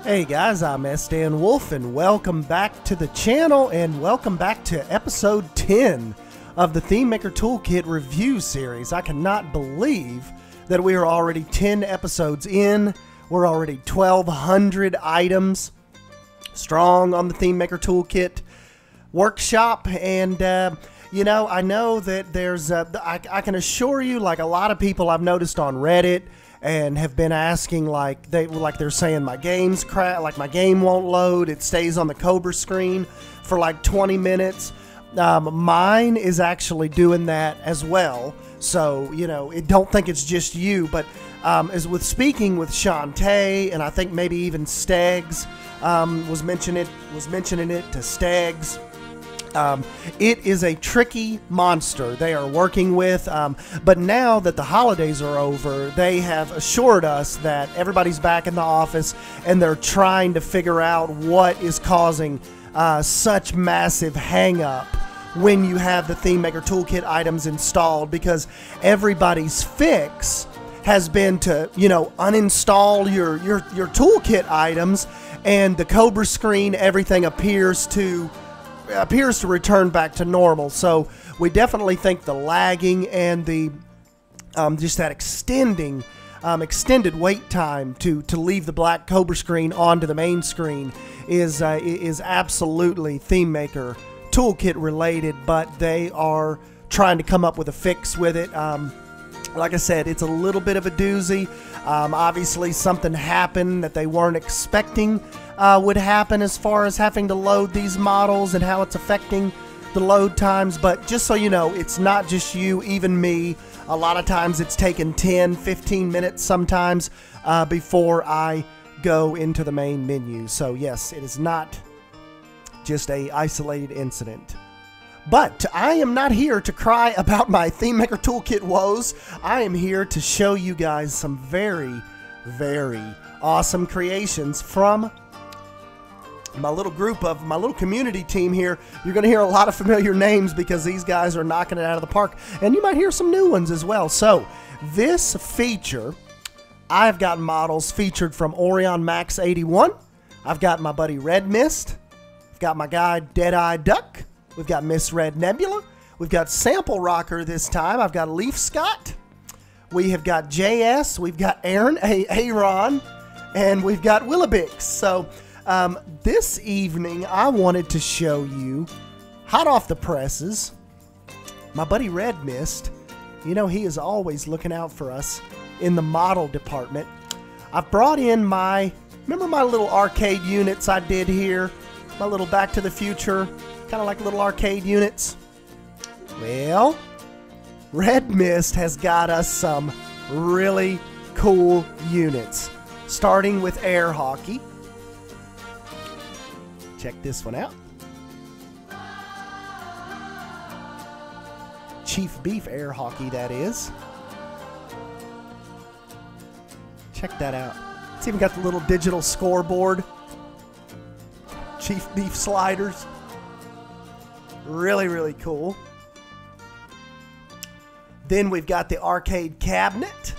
Hey guys, I'm Sdanwolf and welcome back to the channel and welcome back to episode 10 of the Thememaker Toolkit review series. I cannot believe that we are already 10 episodes in. We're already 1,200 items strong on the Thememaker Toolkit workshop, and you know, I know that there's I can assure you, like a lot of people I've noticed on Reddit and have been asking, like they're saying my game's crap, like my game won't load, it stays on the Cobra screen for like 20 minutes. Mine is actually doing that as well, so you know, don't think it's just you. But as with speaking with Shantae, and I think maybe even Stags was mentioning it to Stags. It is a tricky monster they are working with, but now that the holidays are over, they have assured us that everybody's back in the office and they're trying to figure out what is causing such massive hang up when you have the Thememaker Toolkit items installed, because everybody's fix has been to, you know, uninstall your toolkit items, and the Cobra screen, everything appears to return back to normal. So we definitely think the lagging and the just that extended wait time to leave the black Cobra screen onto the main screen is absolutely Thememaker Toolkit related, but they are trying to come up with a fix with it. Like I said, it's a little bit of a doozy. Obviously something happened that they weren't expecting would happen as far as having to load these models and how it's affecting the load times. But just so you know, it's not just you, even me. A lot of times it's taken 10-15 minutes sometimes before I go into the main menu. So yes, it is not just a isolated incident. But I am not here to cry about my Thememaker Toolkit woes. I am here to show you guys some very, very awesome creations from my little community team here. You're going to hear a lot of familiar names because these guys are knocking it out of the park, and you might hear some new ones as well. So this feature, I've got models featured from Orion Max 81. I've got my buddy RedMyst. I've got my guy Deadeyeduck. We've got MaRedNebula. We've got Samplerocker this time. I've got Leafscott. We have got JS. We've got Aaron, and we've got Willibix. So this evening, I wanted to show you, hot off the presses, my buddy RedMyst. You know, he is always looking out for us in the model department. I've brought in remember my little arcade units I did here? My little Back to the Future, kind of like little arcade units. Well, RedMyst has got us some really cool units, starting with air hockey. Check this one out. Chief Beef air hockey, that is. Check that out. It's even got the little digital scoreboard. Chief Beef sliders. Really, really cool. Then we've got the arcade cabinet.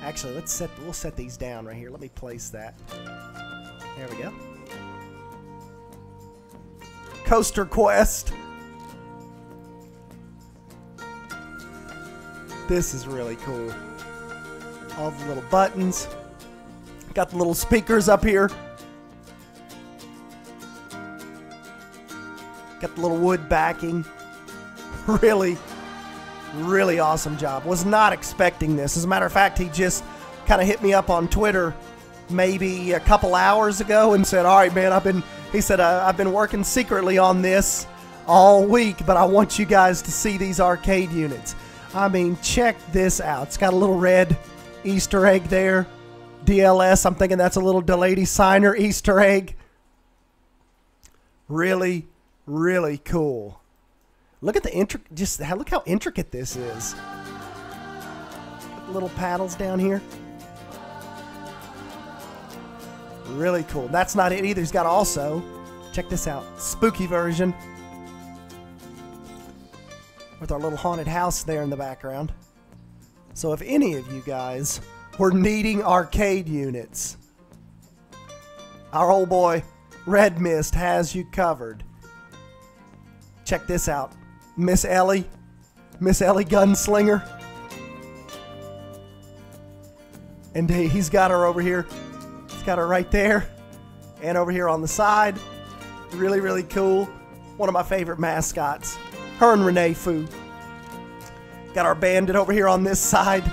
Actually, we'll set these down right here. Let me place that. There we go. Coaster Quest. This is really cool. All the little buttons. Got the little speakers up here. Got the little wood backing. Really, really awesome job. Was not expecting this. As a matter of fact, he just kind of hit me up on Twitter maybe a couple hours ago and said, all right, man, I've been working secretly on this all week, but I want you guys to see these arcade units. I mean, check this out. It's got a little red Easter egg there. DLS, I'm thinking that's a little Delady Signer Easter egg. Really, really cool. Look at the look how intricate this is. Got the little paddles down here. Really cool. That's not it either. He's got also, check this out, spooky version with our little haunted house there in the background. So if any of you guys were needing arcade units, our old boy RedMyst has you covered. Check this out. Miss Ellie Gunslinger. And he's got her over here. He's got her right there. And over here on the side. Really, really cool. One of my favorite mascots. Her and Renee Fu. Got our bandit over here on this side.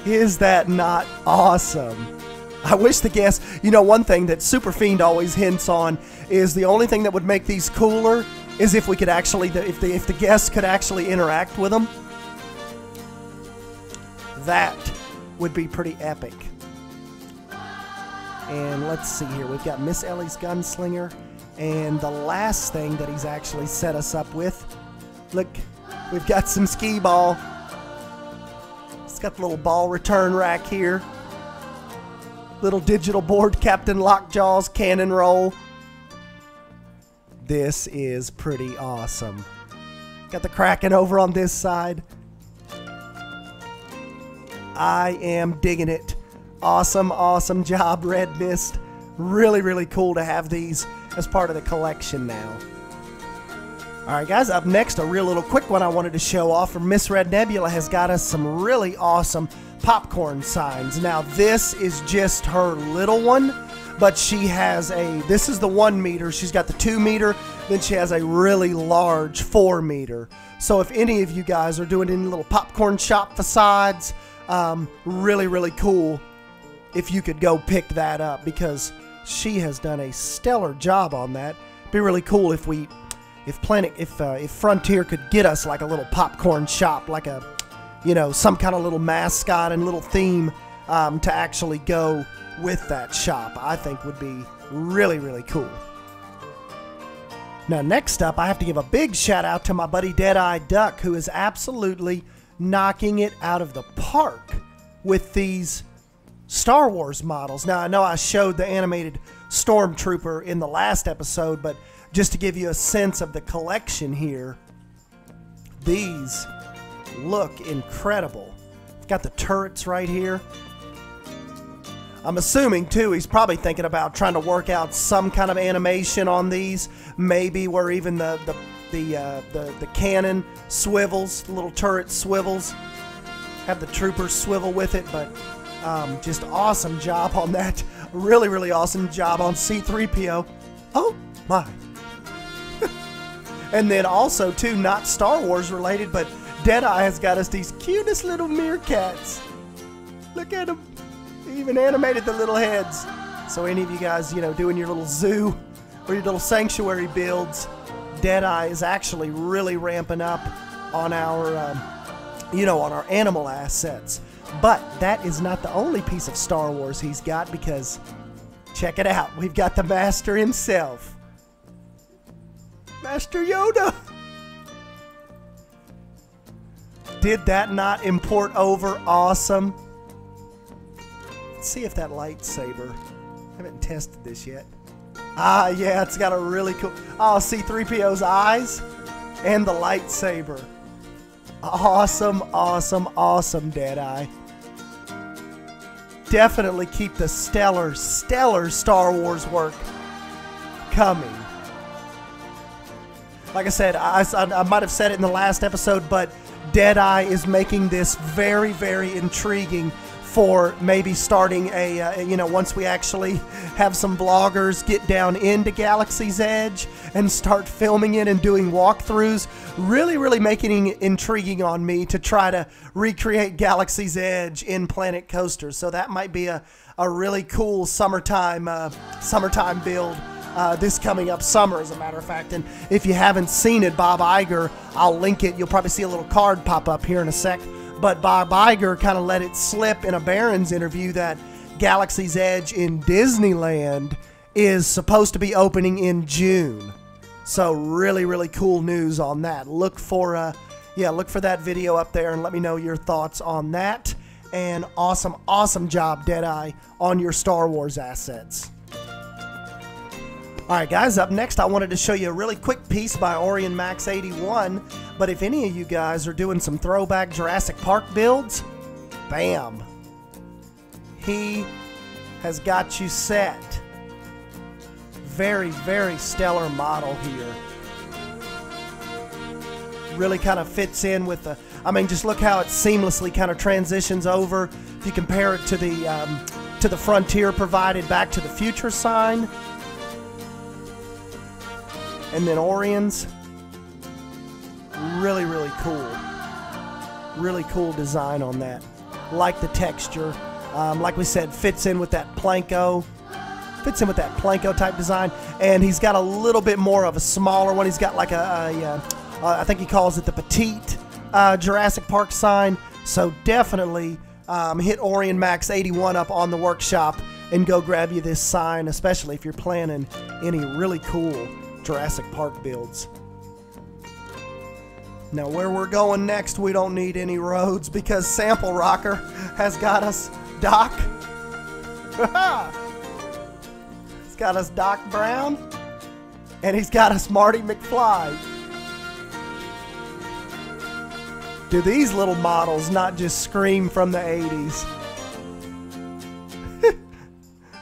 Is that not awesome? I wish the guests, you know, one thing that Super Fiend always hints on is the only thing that would make these cooler is if we could actually, if the guests could actually interact with them. That would be pretty epic. And let's see here. We've got Miss Ellie's Gunslinger. And the last thing that he's actually set us up with. Look, we've got some skee ball. It's got the little ball return rack here. Little digital board, Captain Lockjaw's cannon roll. This is pretty awesome. Got the Kraken over on this side. I am digging it. Awesome, awesome job, RedMyst. Really, really cool to have these as part of the collection now. Alright guys, up next, a real little quick one I wanted to show off. MaRedNebula has got us some really awesome popcorn signs. Now this is just her little one, but she has this is the 1 meter, she's got the 2 meter, then she has a really large 4 meter. So if any of you guys are doing any little popcorn shop facades, really, really cool if you could go pick that up, because she has done a stellar job on that. It'd be really cool if if Frontier could get us like a little popcorn shop, like a, you know, some kind of little mascot and little theme to actually go with that shop. I think would be really, really cool. Now next up, I have to give a big shout out to my buddy Deadeyeduck, who is absolutely knocking it out of the park with these Star Wars models. Now I know I showed the animated Stormtrooper in the last episode, but just to give you a sense of the collection here, these look incredible. It's got the turrets right here. I'm assuming too he's probably thinking about trying to work out some kind of animation on these, maybe where even the cannon swivels, the little turret swivels, have the troopers swivel with it. But just awesome job on that. Really, really awesome job on C-3PO. Oh my. And then also too, not Star Wars related, but Deadeye has got us these cutest little meerkats. Look at them. He even animated the little heads. So any of you guys, you know, doing your little zoo or your little sanctuary builds, Deadeye is actually really ramping up on our, you know, on our animal assets. But that is not the only piece of Star Wars he's got, because check it out. We've got the master himself. Master Yoda. Did that not import over awesome? Let's see if that lightsaber. I haven't tested this yet. Ah, yeah, it's got a really cool. Oh, C-3PO's eyes and the lightsaber. Awesome, awesome, awesome, Deadeye. Definitely keep the stellar Star Wars work coming. Like I said, I might have said it in the last episode, but Deadeye is making this very, very intriguing for maybe starting a, you know, once we actually have some vloggers get down into Galaxy's Edge and start filming it and doing walkthroughs, really, really making it intriguing on me to try to recreate Galaxy's Edge in Planet Coaster. So that might be a really cool summertime build. This coming up summer, as a matter of fact. And if you haven't seen it, Bob Iger, I'll link it. You'll probably see a little card pop up here in a sec. But Bob Iger kind of let it slip in a Barron's interview that Galaxy's Edge in Disneyland is supposed to be opening in June. So really, really cool news on that. Look for that video up there and let me know your thoughts on that. And awesome, awesome job, Deadeye, on your Star Wars assets. Alright guys, up next I wanted to show you a really quick piece by Orion Max 81, but if any of you guys are doing some throwback Jurassic Park builds, bam! He has got you set. very, very stellar model here. Really kind of fits in with the, I mean, just look how it seamlessly kind of transitions over. If you compare it to the Frontier provided Back to the Future sign. And then Orion's. Really, really cool. Really cool design on that. Like the texture. Like we said, fits in with that Planko. Fits in with that Planko type design. And he's got a little bit more of a smaller one. He's got like I think he calls it the petite Jurassic Park sign. So definitely hit Orion Max 81 up on the workshop and go grab you this sign, especially if you're planning any really cool Jurassic Park builds. Now where we're going next, we don't need any roads because Samplerocker has got us Doc. He's got us Doc Brown and he's got us Marty McFly. Do these little models not just scream from the 80s?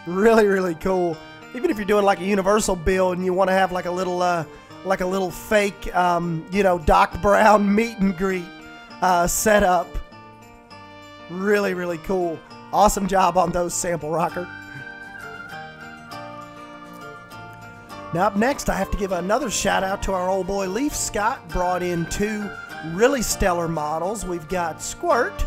Really, really cool. Even if you're doing like a Universal build and you want to have like a little fake, you know, Doc Brown meet and greet setup. Really, really cool. Awesome job on those, Samplerocker. Now up next, I have to give another shout out to our old boy Leafscott. Brought in two really stellar models. We've got Squirt.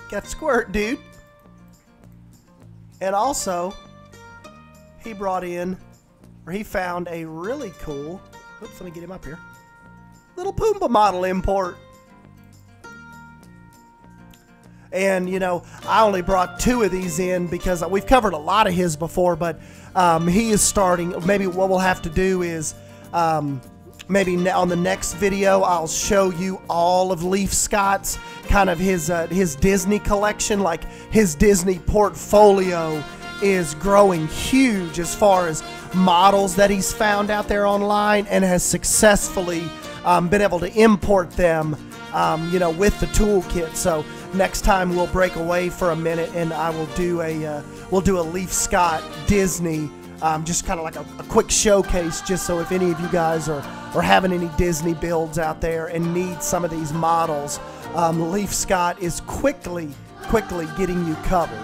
Got Squirt, dude. And also, he brought in, or he found a really cool, oops, let me get him up here, little Pumba model import. And, you know, I only brought two of these in because we've covered a lot of his before, but he is starting, maybe what we'll have to do is, maybe on the next video, I'll show you all of Leafscott's kind of his Disney collection. Like his Disney portfolio is growing huge as far as models that he's found out there online and has successfully been able to import them, you know, with the toolkit. So next time we'll break away for a minute and I will do we'll do a Leafscott Disney. Just kind of like a quick showcase, just so if any of you guys are having any Disney builds out there and need some of these models, Leafscott is quickly getting you covered.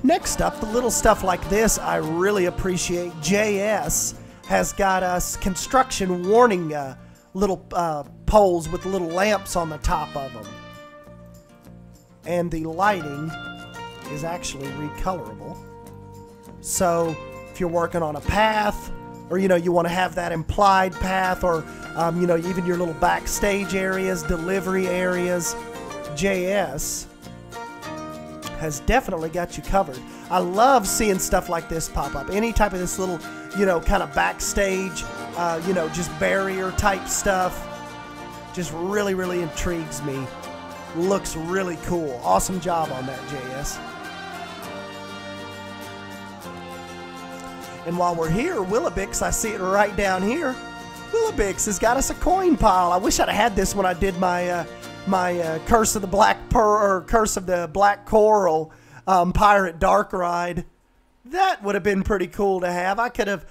Next up, the little stuff like this I really appreciate. JS has got us construction warning little poles with little lamps on the top of them. And the lighting is actually recolorable. So if you're working on a path, or you know, you want to have that implied path, or you know, even your little backstage areas, delivery areas, JS has definitely got you covered. I love seeing stuff like this pop up. Any type of this little, you know, kind of backstage, you know, just barrier type stuff, just really, really intrigues me. Looks really cool. Awesome job on that, JS. And while we're here, Willibix, I see it right down here. Willibix has got us a coin pile. I wish I'd have had this when I did my Curse of the Black Pearl, or Curse of the Black Coral Pirate Dark Ride. That would have been pretty cool to have. I could have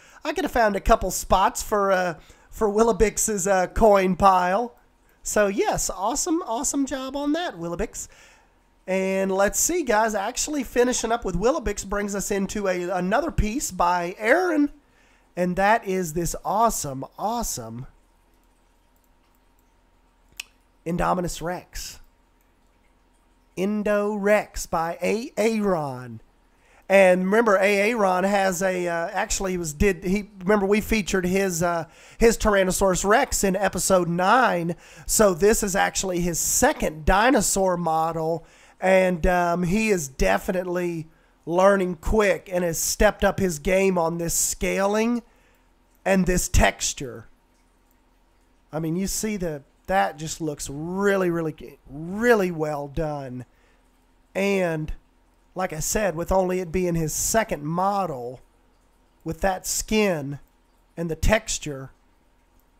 found a couple spots for Willibix's coin pile. So yes, awesome job on that, Willibix. And let's see, guys, actually finishing up with Willibix brings us into another piece by Aaron, and that is this awesome Indo Rex. Indo Rex by Aaron. And remember, Aaron has a remember we featured his Tyrannosaurus Rex in episode 9. So this is actually his second dinosaur model. And he is definitely learning quick and has stepped up his game on this scaling and this texture. I mean, you see that just looks really, really, really well done. And like I said, with only it being his second model, with that skin and the texture,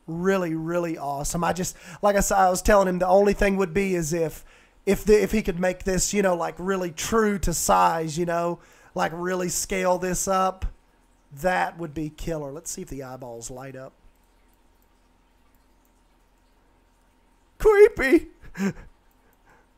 really, really awesome. I just, like I said, I was telling him the only thing would be is if if he could make this, you know, like really true to size, you know, like really scale this up, that would be killer. Let's see if the eyeballs light up. Creepy.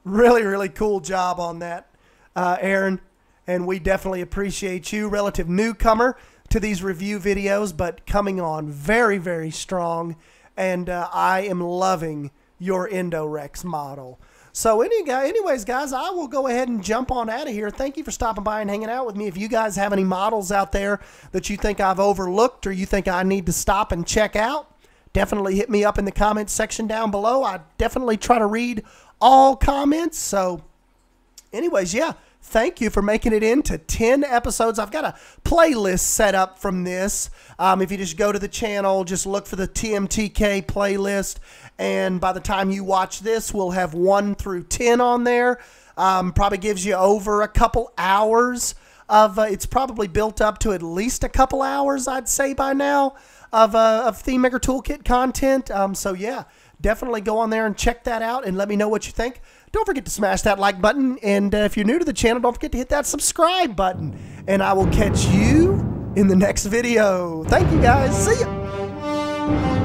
Really, really cool job on that, Aaron. And we definitely appreciate you, relative newcomer to these review videos, but coming on very, very strong. And I am loving your Indo Rex model. So anyways, guys, I will go ahead and jump on out of here. Thank you for stopping by and hanging out with me. If you guys have any models out there that you think I've overlooked or you think I need to stop and check out, definitely hit me up in the comments section down below. I definitely try to read all comments. So anyways, yeah, thank you for making it into 10 episodes. I've got a playlist set up from this. If you just go to the channel, just look for the TMTK playlist. And by the time you watch this, we'll have 1 through 10 on there. Probably gives you over a couple hours of, it's probably built up to at least a couple hours, I'd say by now, of Thememaker Toolkit content. So yeah, definitely go on there and check that out and let me know what you think. Don't forget to smash that like button. And if you're new to the channel, don't forget to hit that subscribe button. And I will catch you in the next video. Thank you, guys. See ya.